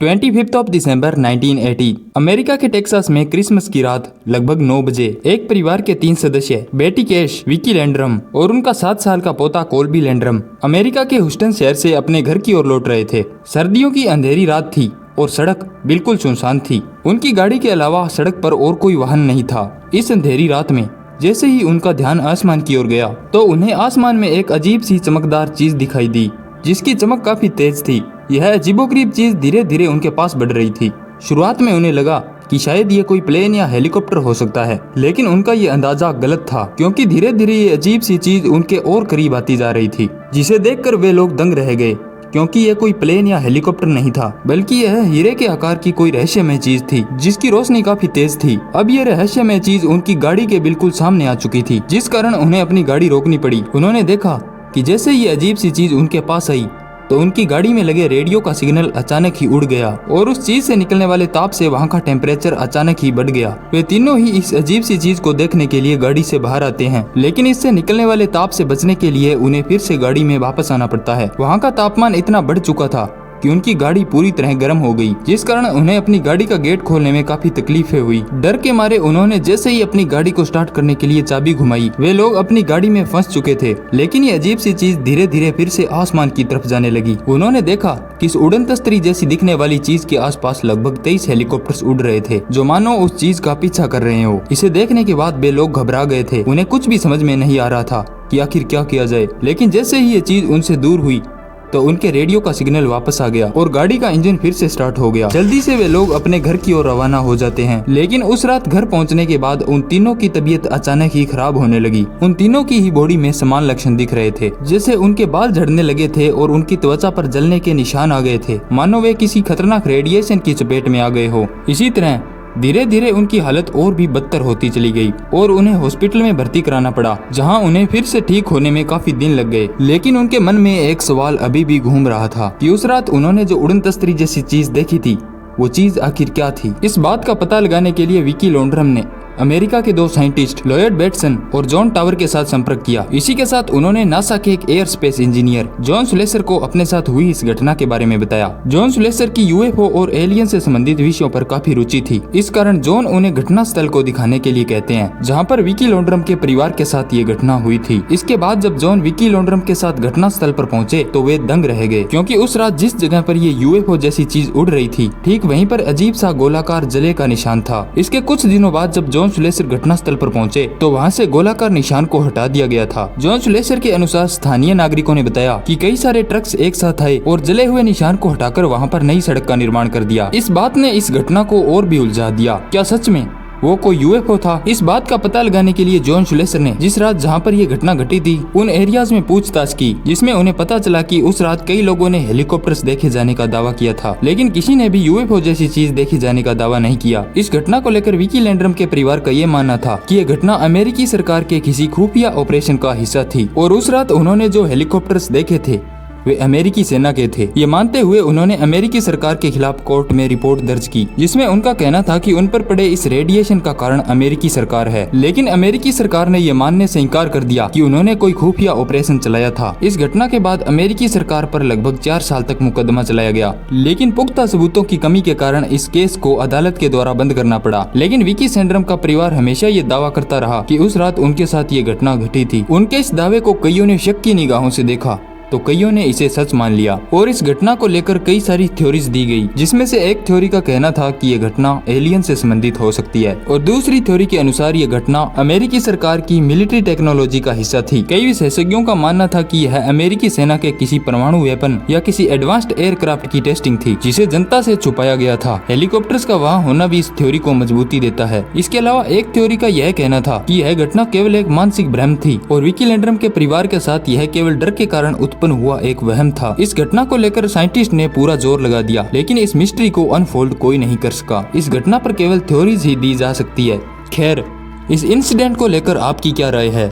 25 of December 1980 America के Texas में Christmas की रात लगभग 9 बजे एक परिवार के 3 सदस्य बेटी कैश, विकी लैंड्रम और उनका 7 साल का पोता कोल्बी लैंड्रम अमेरिका के ह्यूस्टन शहर से अपने घर की ओर लौट रहे थे। सर्दियों की अंधेरी रात थी और सड़क बिल्कुल सुनसान थी। उनकी गाड़ी के अलावा सड़क पर और कोई वाहन नहीं था। इस अंधेरी रात में जैसे ही उनका ध्यान आसमान की ओर गया तो उन्हें आसमान में एक अजीब सी चमकदार चीज दिखाई दी, जिसकी चमक काफी तेज थी। यह अजीबोगरीब चीज धीरे धीरे उनके पास बढ़ रही थी। शुरुआत में उन्हें लगा कि शायद ये कोई प्लेन या हेलीकॉप्टर हो सकता है, लेकिन उनका ये अंदाजा गलत था, क्योंकि धीरे धीरे ये अजीब सी चीज उनके और करीब आती जा रही थी, जिसे देखकर वे लोग दंग रह गए, क्योंकि यह कोई प्लेन या हेलीकॉप्टर नहीं था, बल्कि यह हीरे के आकार की कोई रहस्यमय चीज थी, जिसकी रोशनी काफी तेज थी। अब यह रहस्यमय चीज उनकी गाड़ी के बिल्कुल सामने आ चुकी थी, जिस कारण उन्हें अपनी गाड़ी रोकनी पड़ी। उन्होंने देखा कि जैसे ये अजीब सी चीज उनके पास आई तो उनकी गाड़ी में लगे रेडियो का सिग्नल अचानक ही उड़ गया और उस चीज से निकलने वाले ताप से वहां का टेम्परेचर अचानक ही बढ़ गया। वे तीनों ही इस अजीब सी चीज को देखने के लिए गाड़ी से बाहर आते हैं, लेकिन इससे निकलने वाले ताप से बचने के लिए उन्हें फिर से गाड़ी में वापस आना पड़ता है। वहां का तापमान इतना बढ़ चुका था कि उनकी गाड़ी पूरी तरह गर्म हो गई, जिस कारण उन्हें अपनी गाड़ी का गेट खोलने में काफी तकलीफें हुई। डर के मारे उन्होंने जैसे ही अपनी गाड़ी को स्टार्ट करने के लिए चाबी घुमाई, वे लोग अपनी गाड़ी में फंस चुके थे। लेकिन ये अजीब सी चीज धीरे धीरे फिर से आसमान की तरफ जाने लगी। उन्होंने देखा कि इस उड़न तस्तरी जैसी दिखने वाली चीज के आसपास लगभग 23 हेलीकॉप्टर्स उड़ रहे थे, जो मानो उस चीज का पीछा कर रहे हो। इसे देखने के बाद वे लोग घबरा गए थे। उन्हें कुछ भी समझ में नहीं आ रहा था कि आखिर क्या किया जाए। लेकिन जैसे ही ये चीज उनसे दूर हुई तो उनके रेडियो का सिग्नल वापस आ गया और गाड़ी का इंजन फिर से स्टार्ट हो गया। जल्दी से वे लोग अपने घर की ओर रवाना हो जाते हैं। लेकिन उस रात घर पहुंचने के बाद उन तीनों की तबीयत अचानक ही खराब होने लगी। उन तीनों की ही बॉडी में समान लक्षण दिख रहे थे, जैसे उनके बाल झड़ने लगे थे और उनकी त्वचा पर जलने के निशान आ गए थे, मानो वे किसी खतरनाक रेडिएशन की चपेट में आ गए हो। इसी तरह धीरे धीरे उनकी हालत और भी बदतर होती चली गई और उन्हें हॉस्पिटल में भर्ती कराना पड़ा, जहां उन्हें फिर से ठीक होने में काफी दिन लग गए। लेकिन उनके मन में एक सवाल अभी भी घूम रहा था कि उस रात उन्होंने जो उड़न तस्तरी जैसी चीज देखी थी, वो चीज आखिर क्या थी। इस बात का पता लगाने के लिए विकी लैंड्रम ने अमेरिका के 2 साइंटिस्ट लॉयड बेटसन और जॉन टावर के साथ संपर्क किया। इसी के साथ उन्होंने नासा के एक एयर स्पेस इंजीनियर जॉन सुलेसर को अपने साथ हुई इस घटना के बारे में बताया। जॉन सुलेसर की यूएफओ और एलियन से संबंधित विषयों पर काफी रुचि थी, इस कारण जॉन उन्हें घटना स्थल को दिखाने के लिए कहते हैं, जहाँ पर विकी लैंड्रम के परिवार के साथ ये घटना हुई थी। इसके बाद जब जॉन विकी लैंड्रम के साथ घटना स्थल पर पहुँचे तो वे दंग रह गए, क्योंकि उस रात जिस जगह पर ये यूएफओ जैसी चीज उड़ रही थी, ठीक वहीं पर अजीब सा गोलाकार जले का निशान था। इसके कुछ दिनों बाद जब जॉन सुलेसर घटना स्थल पर पहुंचे तो वहां से गोलाकार निशान को हटा दिया गया था। जॉन सुलेसर के अनुसार स्थानीय नागरिकों ने बताया कि कई सारे ट्रक्स एक साथ आए और जले हुए निशान को हटाकर वहां पर नई सड़क का निर्माण कर दिया। इस बात ने इस घटना को और भी उलझा दिया। क्या सच में वो कोई यूएफओ था? इस बात का पता लगाने के लिए जॉन सुलेसर ने जिस रात जहां पर ये घटना घटी थी उन एरियाज में पूछताछ की, जिसमें उन्हें पता चला कि उस रात कई लोगों ने हेलीकॉप्टर्स देखे जाने का दावा किया था, लेकिन किसी ने भी यूएफओ जैसी चीज देखे जाने का दावा नहीं किया। इस घटना को लेकर विकी लैंड्रम के परिवार का ये मानना था कि ये घटना अमेरिकी सरकार के किसी खुफिया ऑपरेशन का हिस्सा थी और उस रात उन्होंने जो हेलीकॉप्टर्स देखे थे वे अमेरिकी सेना के थे। ये मानते हुए उन्होंने अमेरिकी सरकार के खिलाफ कोर्ट में रिपोर्ट दर्ज की, जिसमें उनका कहना था कि उन पर पड़े इस रेडिएशन का कारण अमेरिकी सरकार है। लेकिन अमेरिकी सरकार ने ये मानने से इनकार कर दिया कि उन्होंने कोई खुफिया ऑपरेशन चलाया था। इस घटना के बाद अमेरिकी सरकार पर लगभग 4 साल तक मुकदमा चलाया गया, लेकिन पुख्ता सबूतों की कमी के कारण इस केस को अदालत के द्वारा बंद करना पड़ा। लेकिन विकी लैंड्रम का परिवार हमेशा ये दावा करता रहा कि उस रात उनके साथ ये घटना घटी थी। उनके इस दावे को कईयों ने शक की निगाहों से देखा तो कईयों ने इसे सच मान लिया और इस घटना को लेकर कई सारी थ्योरीज दी गई, जिसमें से एक थ्योरी का कहना था कि ये घटना एलियन से संबंधित हो सकती है और दूसरी थ्योरी के अनुसार ये घटना अमेरिकी सरकार की मिलिट्री टेक्नोलॉजी का हिस्सा थी। कई विशेषज्ञों का मानना था कि यह अमेरिकी सेना के किसी परमाणु वेपन या किसी एडवांस्ड एयरक्राफ्ट की टेस्टिंग थी, जिसे जनता से छुपाया गया था। हेलीकॉप्टर्स का वहाँ होना भी इस थ्योरी को मजबूती देता है। इसके अलावा एक थ्योरी का यह कहना था कि यह घटना केवल एक मानसिक भ्रम थी और विकी लैंड्रम के परिवार के साथ यह केवल डर के कारण उत्पन्न हुआ एक वहम था। इस घटना को लेकर साइंटिस्ट ने पूरा जोर लगा दिया, लेकिन इस मिस्ट्री को अनफोल्ड कोई नहीं कर सका। इस घटना पर केवल थ्योरीज ही दी जा सकती है। खैर, इस इंसिडेंट को लेकर आपकी क्या राय है?